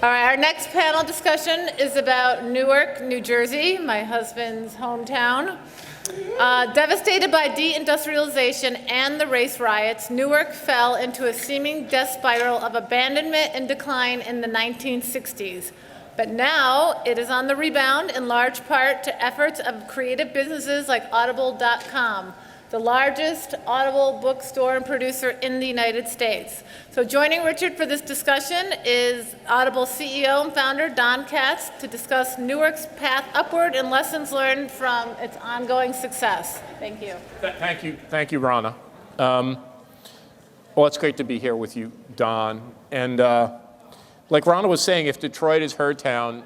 All right, our next panel discussion is about Newark, New Jersey, my husband's hometown. Devastated by deindustrialization and the race riots, Newark fell into a seeming death spiral of abandonment and decline in the 1960s. But now it is on the rebound in large part to efforts of creative businesses like Audible.com, the largest Audible bookstore and producer in the United States. So joining Richard for this discussion is Audible CEO and founder Don Katz to discuss Newark's path upward and lessons learned from its ongoing success. Thank you. Thank you, Rana. Well, it's great to be here with you, Don. And like Rana was saying, if Detroit is her town,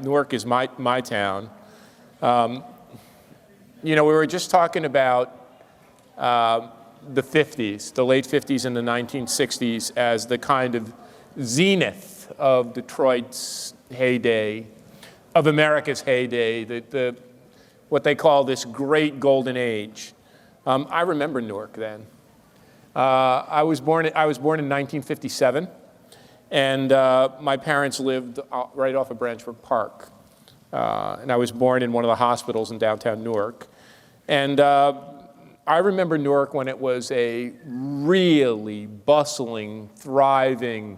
Newark is my town. We were just talking about the 50s, the late 50s and the 1960s as the kind of zenith of Detroit's heyday, of America's heyday, what they call this great golden age. I remember Newark then. I was born in 1957, and my parents lived right off of Branchford Park. And I was born in one of the hospitals in downtown Newark. And I remember Newark when it was a really bustling, thriving,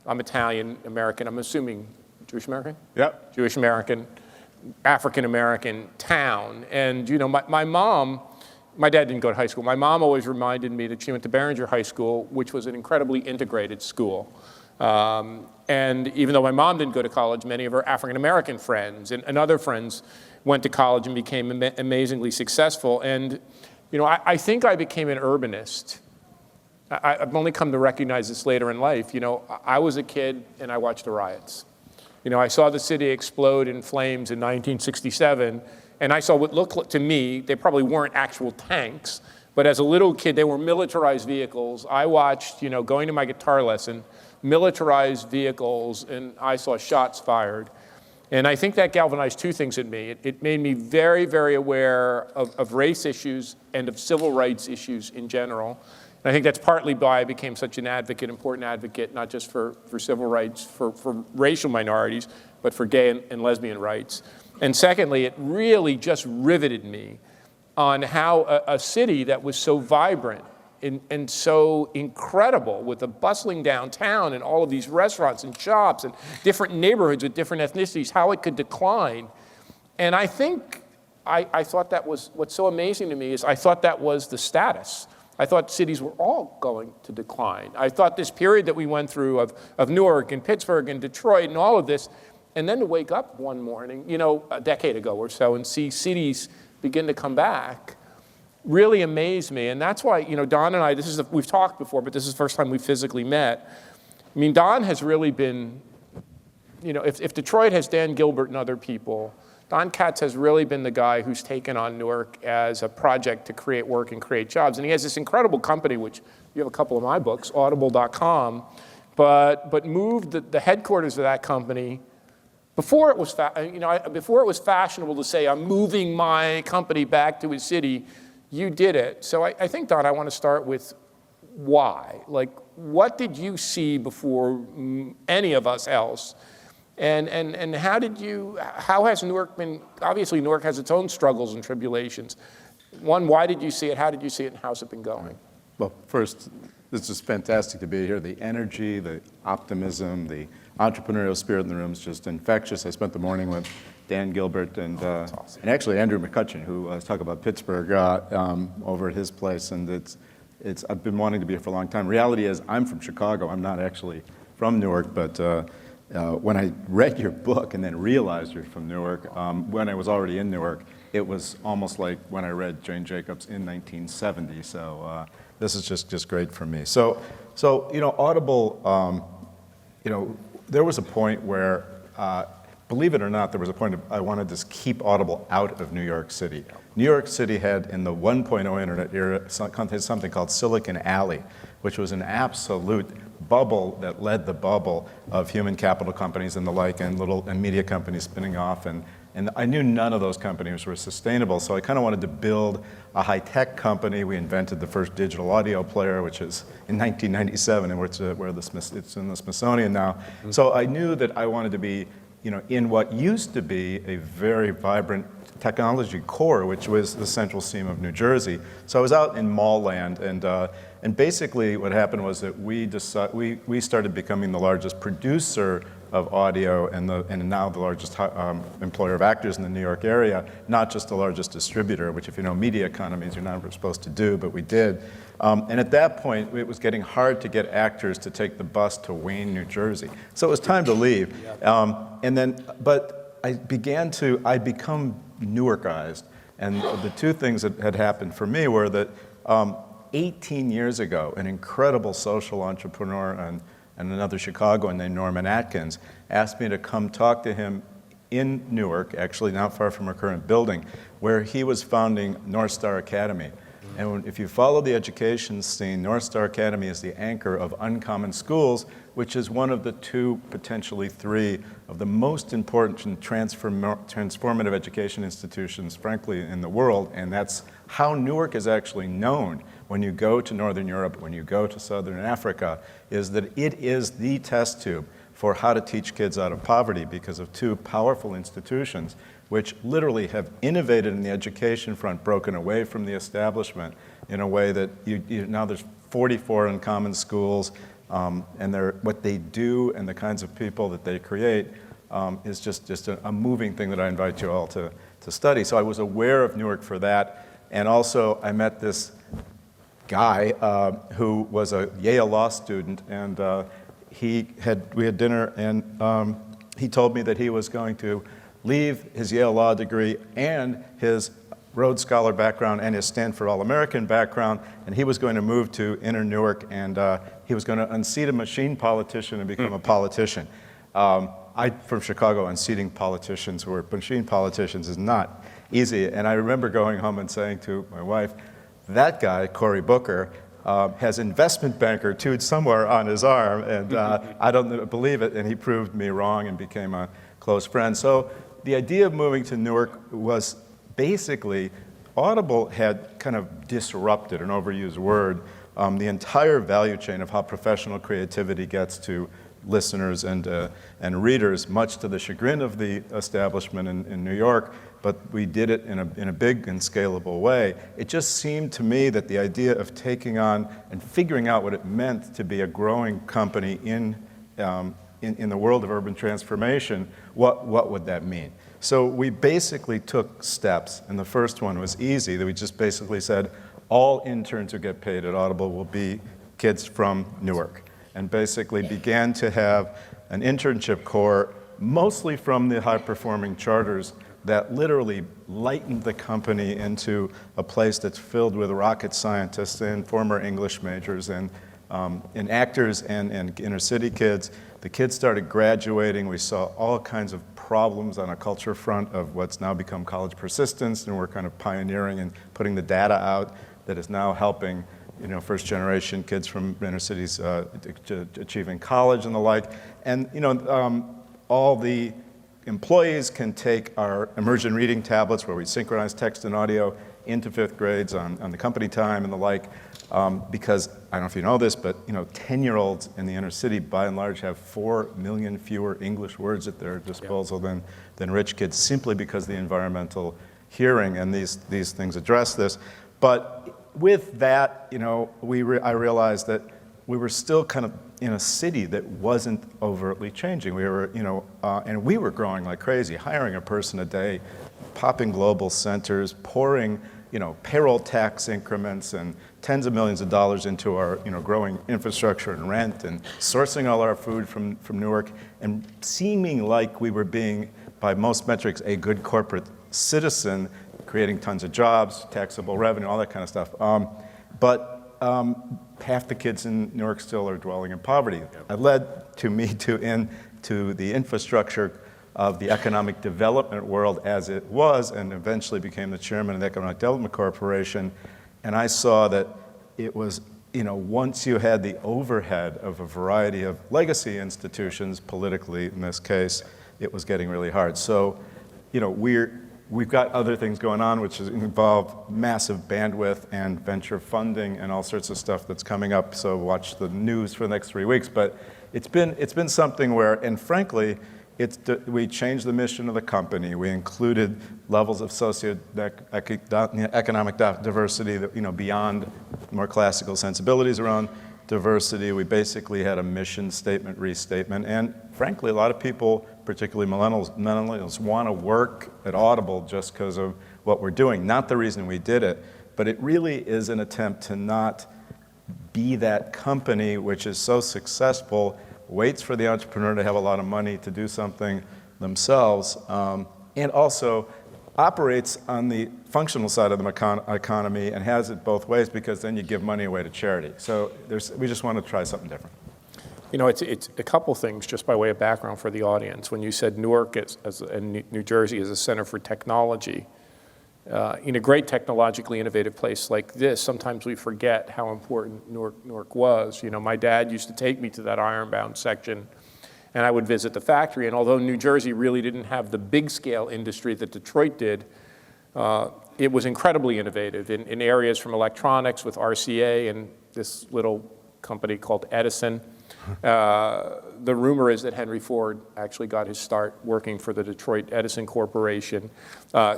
I'm Italian American, I'm assuming Jewish American? Yep. Jewish American, African American town. And my mom, my dad didn't go to high school. My mom always reminded me that she went to Barringer High School, which was an incredibly integrated school. And even though my mom didn't go to college, many of her African American friends and other friends went to college and became amazingly successful. And I think I became an urbanist. I've only come to recognize this later in life. I was a kid and I watched the riots. I saw the city explode in flames in 1967, and I saw what looked to me, they probably weren't actual tanks, but as a little kid, they were militarized vehicles. I watched, going to my guitar lesson, militarized vehicles, and I saw shots fired. And I think that galvanized two things in me. It made me very, very aware of race issues and of civil rights issues in general. And I think that's partly why I became such an advocate, important advocate, not just for civil rights, for racial minorities, but for gay and lesbian rights. And secondly, it really just riveted me on how a city that was so vibrant and so incredible, with a bustling downtown and all of these restaurants and shops and different neighborhoods with different ethnicities, how it could decline. And I think I thought that was, what's so amazing to me is I thought that was the status. I thought cities were all going to decline. I thought this period that we went through of Newark and Pittsburgh and Detroit and all of this, and then to wake up one morning, a decade ago or so, and see cities begin to come back, really amazed me. And that's why, Don and I, we've talked before, but this is the first time we physically met. I mean, Don has really been, if Detroit has Dan Gilbert and other people, Don Katz has really been the guy who's taken on Newark as a project to create work and create jobs. And he has this incredible company, which you have a couple of my books, Audible.com, but moved the headquarters of that company before it was fashionable to say, I'm moving my company back to a city. You did it. So I think, Don, I want to start with why. Like, what did you see before any of us else? And how has Newark been, obviously Newark has its own struggles and tribulations. One, why did you see it? How did you see it? And how's it been going? Well, first, this is fantastic to be here. The energy, the optimism, the entrepreneurial spirit in the room is just infectious. I spent the morning with Dan Gilbert and awesome. And actually Andrew McCutcheon, who was talking about Pittsburgh over at his place. And I've been wanting to be here for a long time. Reality is, I'm from Chicago. I'm not actually from Newark, but when I read your book and then realized you're from Newark, when I was already in Newark, it was almost like when I read Jane Jacobs in 1970. So this is just great for me. So Audible, there was a point where, believe it or not, there was a point I wanted to keep Audible out of New York City. New York City had, in the 1.0 internet era, something called Silicon Alley, which was an absolute bubble that led the bubble of human capital companies and the like, and media companies spinning off, and And I knew none of those companies were sustainable, so I kind of wanted to build a high-tech company. We invented the first digital audio player, which is in 1997, and it's in the Smithsonian now. So I knew that I wanted to be, in what used to be a very vibrant technology core, which was the central seam of New Jersey. So I was out in mall land, and basically what happened was that we started becoming the largest producer of audio and now the largest employer of actors in the New York area, not just the largest distributor, which if you know media economies, you're not supposed to do, but we did. And at that point, it was getting hard to get actors to take the bus to Wayne, New Jersey. So it was time to leave. But I become Newarkized. And the two things that had happened for me were that 18 years ago, an incredible social entrepreneur and another Chicagoan named Norman Atkins asked me to come talk to him in Newark, actually not far from our current building, where he was founding North Star Academy. And if you follow the education scene, North Star Academy is the anchor of Uncommon Schools, which is one of the two, potentially three, of the most important and transformative education institutions, frankly, in the world. And that's how Newark is actually known when you go to Northern Europe, when you go to Southern Africa, is that it is the test tube for how to teach kids out of poverty because of two powerful institutions which literally have innovated in the education front, broken away from the establishment in a way that now there's 44 Uncommon Schools, and what they do and the kinds of people that they create is just a moving thing that I invite you all to study. So I was aware of Newark for that, and also I met this guy who was a Yale law student, and we had dinner, and he told me that he was going to leave his Yale law degree and his Rhodes Scholar background and his Stanford All-American background, and he was going to move to inner Newark, and he was going to unseat a machine politician and become a politician. From Chicago, unseating politicians who are machine politicians is not easy, and I remember going home and saying to my wife, that guy, Cory Booker, has investment banker tattooed somewhere on his arm, and I don't believe it, and he proved me wrong and became a close friend. So the idea of moving to Newark was basically, Audible had kind of disrupted, an overused word, the entire value chain of how professional creativity gets to listeners and readers, much to the chagrin of the establishment in New York, but we did it in a big and scalable way. It just seemed to me that the idea of taking on and figuring out what it meant to be a growing company in the world of urban transformation, what would that mean? So we basically took steps, and the first one was easy, that we just basically said, all interns who get paid at Audible will be kids from Newark, and basically began to have an internship corps, mostly from the high-performing charters that literally lightened the company into a place that's filled with rocket scientists and former English majors and actors and inner city kids. The kids started graduating. We saw all kinds of problems on a culture front of what's now become college persistence, and we're kind of pioneering and putting the data out that is now helping first generation kids from inner cities achieving college and the like. And all the employees can take our immersion reading tablets where we synchronize text and audio into fifth grades on the company time and the like, because I don't know if you know this, but 10-year-olds in the inner city by and large have 4 million fewer English words at their disposal than rich kids, simply because the environmental hearing and these things address this. But with that, I realized that we were still kind of in a city that wasn't overtly changing. We were, and we were growing like crazy, hiring a person a day, popping global centers, pouring, payroll tax increments and tens of millions of dollars into our, growing infrastructure and rent, and sourcing all our food from Newark, and seeming like we were being, by most metrics, a good corporate citizen, creating tons of jobs, taxable revenue, all that kind of stuff. But half the kids in Newark still are dwelling in poverty. It led to me into the infrastructure of the economic development world as it was, and eventually became the chairman of the Economic Development Corporation. And I saw that it was, once you had the overhead of a variety of legacy institutions, politically in this case, it was getting really hard. So we've got other things going on, which involve massive bandwidth and venture funding and all sorts of stuff that's coming up. So watch the news for the next 3 weeks. But it's been something where, and frankly, we changed the mission of the company. We included levels of socioeconomic diversity that, beyond more classical sensibilities around diversity. We basically had a mission statement, restatement, and frankly, a lot of people, particularly millennials want to work at Audible just because of what we're doing. Not the reason we did it, but it really is an attempt to not be that company which is so successful, waits for the entrepreneur to have a lot of money to do something themselves, and also operates on the functional side of the economy and has it both ways, because then you give money away to charity. So we just want to try something different. It's a couple things just by way of background for the audience. When you said Newark and New Jersey as a center for technology, in a great technologically innovative place like this, sometimes we forget how important Newark was. My dad used to take me to that ironbound section, and I would visit the factory. And although New Jersey really didn't have the big scale industry that Detroit did, it was incredibly innovative in areas from electronics with RCA and this little company called Edison. The rumor is that Henry Ford actually got his start working for the Detroit Edison Corporation,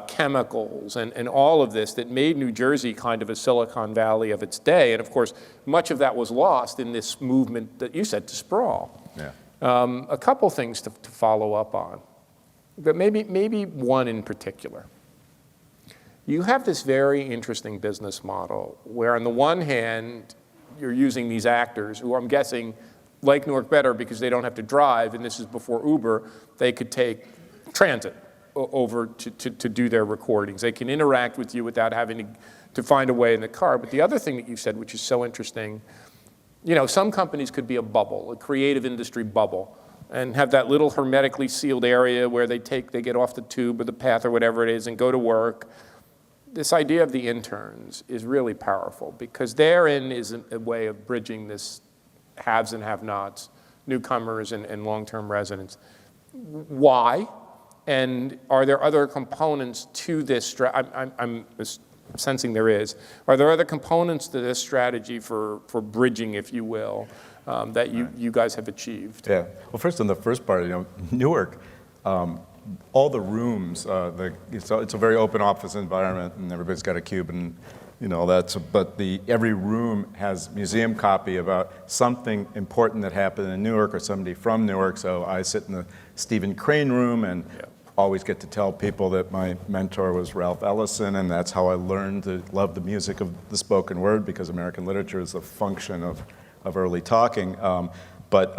chemicals, and all of this that made New Jersey kind of a Silicon Valley of its day. And of course, much of that was lost in this movement that you said to sprawl. Yeah. A couple things to follow up on, but maybe one in particular. You have this very interesting business model where on the one hand, you're using these actors who I'm guessing like Newark better because they don't have to drive, and this is before Uber. They could take transit over to do their recordings. They can interact with you without having to find a way in the car. But the other thing that you said, which is so interesting, some companies could be a bubble, a creative industry bubble, and have that little hermetically sealed area where they get off the tube or the path or whatever it is and go to work. This idea of the interns is really powerful because therein is a way of bridging this haves and have-nots, newcomers and long-term residents. Why? And are there other components to this? I'm sensing there is. Are there other components to this strategy for bridging, if you will, that you guys have achieved? Yeah. Well, first on the first part, Newark, all the rooms, it's a very open office environment, and everybody's got a cube and all that. But every room has museum copy about something important that happened in Newark or somebody from Newark. So I sit in the Stephen Crane room and always get to tell people that my mentor was Ralph Ellison, and that's how I learned to love the music of the spoken word, because American literature is a function of early talking. But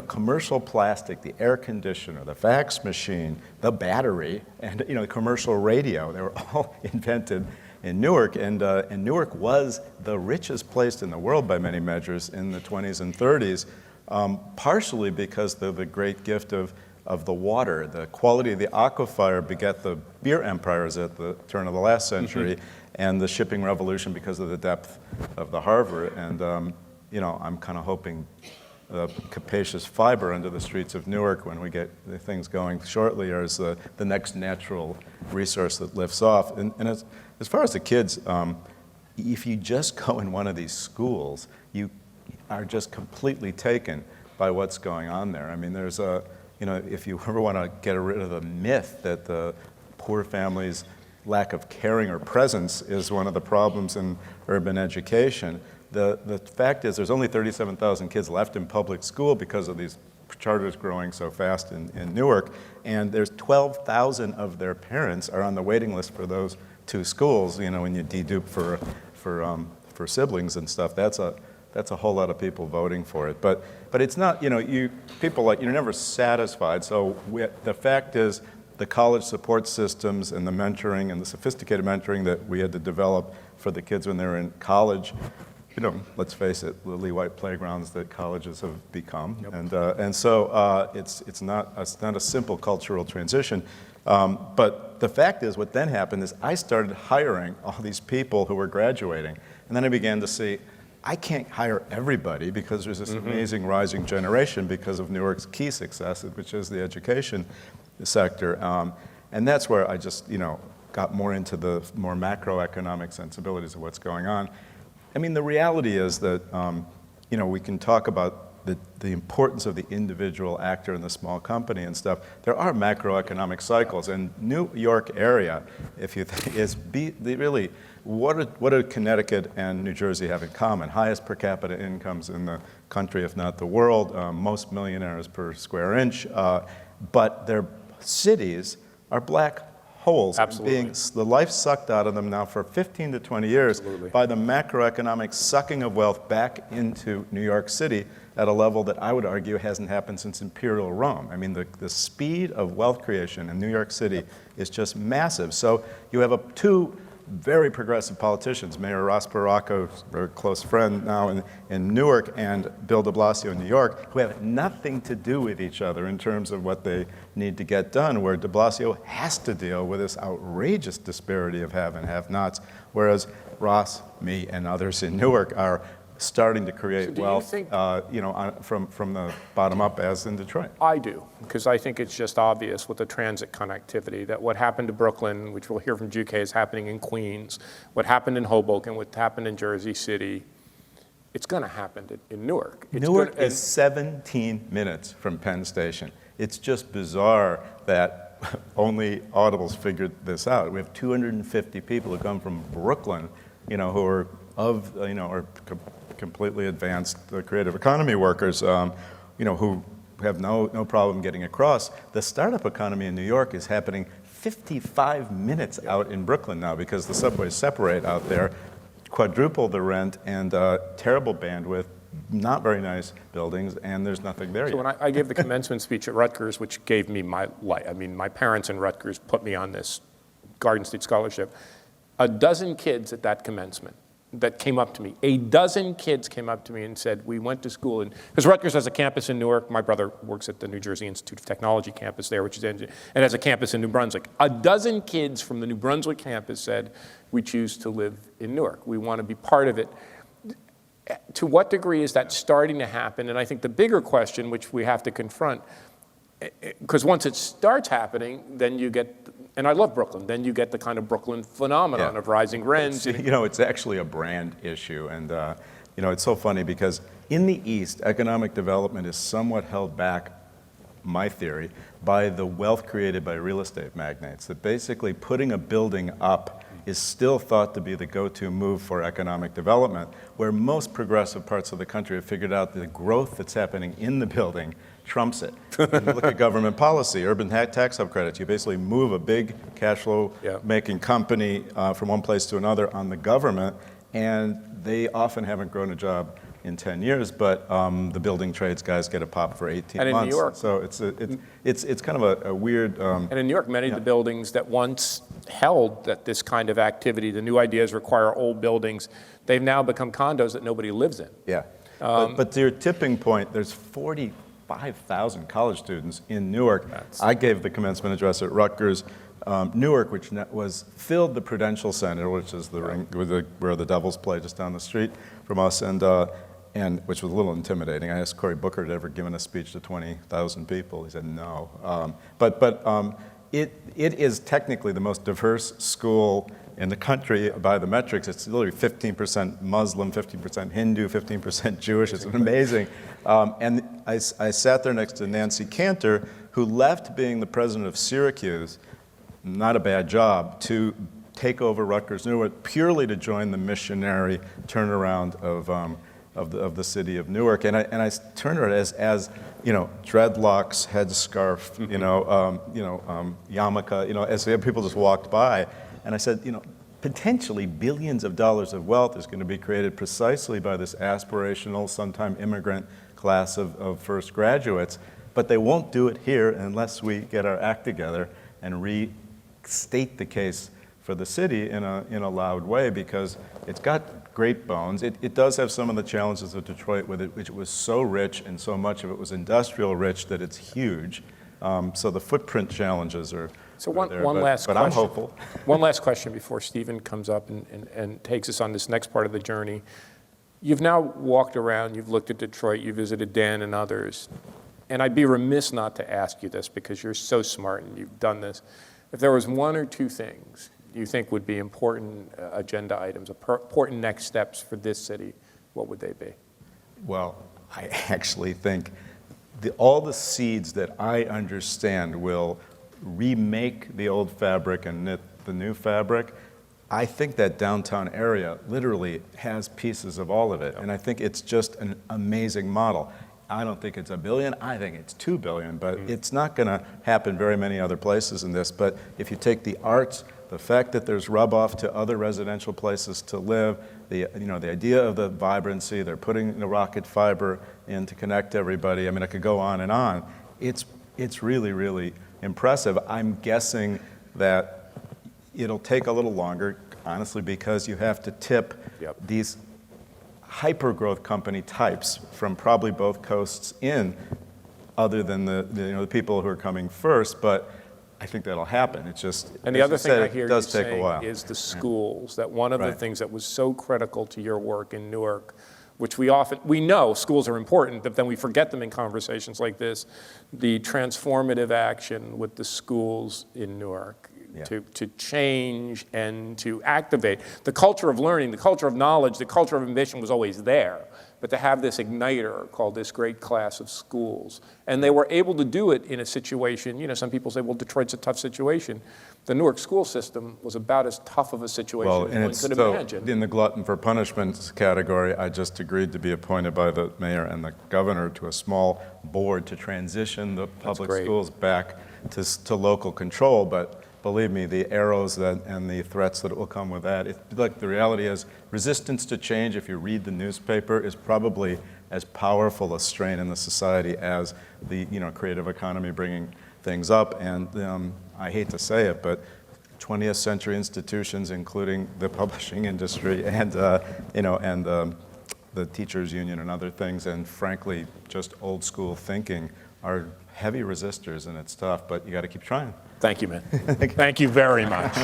commercial plastic, the air conditioner, the fax machine, the battery, and commercial radio, they were all invented in Newark. And Newark was the richest place in the world by many measures in the 20s and 30s, partially because of the great gift of the water. The quality of the aquifer begat the beer empires at the turn of the last century, and the shipping revolution because of the depth of the harbor. And I'm kind of hoping the capacious fiber under the streets of Newark, when we get the things going shortly, is the next natural resource that lifts off. And as far as the kids, if you just go in one of these schools, you are just completely taken by what's going on there. I mean, there's if you ever want to get rid of the myth that the poor families' lack of caring or presence is one of the problems in urban education, the fact is there's only 37,000 kids left in public school because of these charters growing so fast in Newark, and there's 12,000 of their parents are on the waiting list for those two schools. When you dedupe for siblings and stuff, that's a whole lot of people voting for it. But it's not, you're never satisfied. So the fact is, the college support systems and the mentoring and the sophisticated mentoring that we had to develop for the kids when they were in college, let's face it, lily white playgrounds that colleges have become. Yep. And so it's not a simple cultural transition. But the fact is, what then happened is I started hiring all these people who were graduating. And then I began to see, I can't hire everybody because there's this amazing rising generation because of Newark's key success, which is the education sector. And that's where I just, got more into the more macroeconomic sensibilities of what's going on. I mean, the reality is that, we can talk about the importance of the individual actor in the small company and stuff. There are macroeconomic cycles, and New York area, if you think, really, what do Connecticut and New Jersey have in common? Highest per capita incomes in the country, if not the world, most millionaires per square inch, but their cities are black holes. Absolutely. The life sucked out of them now for 15 to 20 years Absolutely. by the macroeconomic sucking of wealth back into New York City at a level that I would argue hasn't happened since Imperial Rome. I mean, the speed of wealth creation in New York City is just massive. So you have two very progressive politicians, Mayor Ross Perot, a very close friend now in Newark, and Bill de Blasio in New York, who have nothing to do with each other in terms of what they need to get done, where de Blasio has to deal with this outrageous disparity of have and have-nots, whereas Ross, me, and others in Newark are starting to create wealth, from the bottom up, as in Detroit. I do, because I think it's just obvious with the transit connectivity that what happened to Brooklyn, which we'll hear from GK, is happening in Queens, what happened in Hoboken, what happened in Jersey City, it's going to happen in Newark. Newark is 17 minutes from Penn Station. It's just bizarre that only Audibles figured this out. We have 250 people who come from Brooklyn, who are completely advanced creative economy workers, who have no problem getting across. The startup economy in New York is happening 55 minutes out in Brooklyn now because the subways separate out there, quadruple the rent, and terrible bandwidth, not very nice buildings, and there's nothing there yet. So when I gave the commencement speech at Rutgers, which gave me my life, I mean, my parents in Rutgers put me on this Garden State Scholarship, a dozen kids at that commencement that came up to me. A dozen kids came up to me and said, we went to school, because Rutgers has a campus in Newark. My brother works at the New Jersey Institute of Technology campus there, and has a campus in New Brunswick. A dozen kids from the New Brunswick campus said, we choose to live in Newark. We want to be part of it. To what degree is that starting to happen? And I think the bigger question, which we have to confront, because once it starts happening, then you get, and I love Brooklyn, then you get the kind of Brooklyn phenomenon of rising rents. It's actually a brand issue. And, it's so funny because in the East, economic development is somewhat held back, my theory, by the wealth created by real estate magnates. That basically putting a building up is still thought to be the go-to move for economic development, where most progressive parts of the country have figured out the growth that's happening in the building trumps it. And you look at government policy, urban tax hub credits. You basically move a big cash flow making company from one place to another on the government, and they often haven't grown a job in 10 years, but the building trades guys get a pop for 18 and months. In New York, so it's kind of a weird. And in New York, many of the buildings that once held that this kind of activity, the new ideas require old buildings, they've now become condos that nobody lives in. Yeah, but to your tipping point, there's 45,000 college students in Newark. I gave the commencement address at Rutgers. Newark, which was filled the Prudential Center, which is the ring where the Devils play just down the street from us, and which was a little intimidating. I asked Cory Booker to ever given a speech to 20,000 people. He said no. It is technically the most diverse school in the country by the metrics. It's literally 15% Muslim, 15% Hindu, 15% Jewish. It's amazing. And I sat there next to Nancy Cantor, who left being the president of Syracuse, not a bad job, to take over Rutgers Newark purely to join the missionary turnaround of the city of Newark. And I turned her as dreadlocks, headscarf, yarmulke, as people just walked by. And I said, potentially billions of dollars of wealth is going to be created precisely by this aspirational, sometime immigrant class of first graduates, but they won't do it here unless we get our act together and restate the case for the city in a loud way, because it's got great bones. It does have some of the challenges of Detroit with it, which was so rich and so much of it was industrial rich that it's huge. So the footprint challenges are there, last but question. I'm hopeful. One last question before Stephen comes up and takes us on this next part of the journey. You've now walked around, you've looked at Detroit, you visited Dan and others, and I'd be remiss not to ask you this because you're so smart and you've done this. if there was one or two things you think would be important agenda items, important next steps for this city, what would they be? Well, I actually think all the seeds that I understand will remake the old fabric and knit the new fabric. I think that downtown area literally has pieces of all of it, and I think it's just an amazing model. I don't think it's $1 billion, I think it's $2 billion, but it's not going to happen very many other places in this. But if you take the arts, the fact that there's rub-off to other residential places to live, the idea of the vibrancy, they're putting the rocket fiber in to connect everybody. I mean, I could go on and on. It's really, really impressive. I'm guessing that it'll take a little longer, honestly, because you have to tip these hyper-growth company types from probably both coasts in, other than the people who are coming first. But I think that'll happen. It's just, and the other thing I hear you take a while. saying is the schools. That one of the things that was so critical to your work in Newark, which we know schools are important, but then we forget them in conversations like this, the transformative action with the schools in Newark. To change and to activate. The culture of learning, the culture of knowledge, the culture of ambition was always there, but to have this igniter called this great class of schools. And they were able to do it in a situation, some people say, well, Detroit's a tough situation. The Newark school system was about as tough of a situation as one could imagine. In the glutton for punishments category, I just agreed to be appointed by the mayor and the governor to a small board to transition the public schools back to local control. But believe me, the arrows and the threats that will come with that. Look, the reality is resistance to change, if you read the newspaper, is probably as powerful a strain in the society as the creative economy bringing things up. And I hate to say it, but 20th century institutions, including the publishing industry and the teachers union and other things, and frankly, just old school thinking, are heavy resistors, and it's tough, but you got to keep trying. Thank you, man. Thank you very much.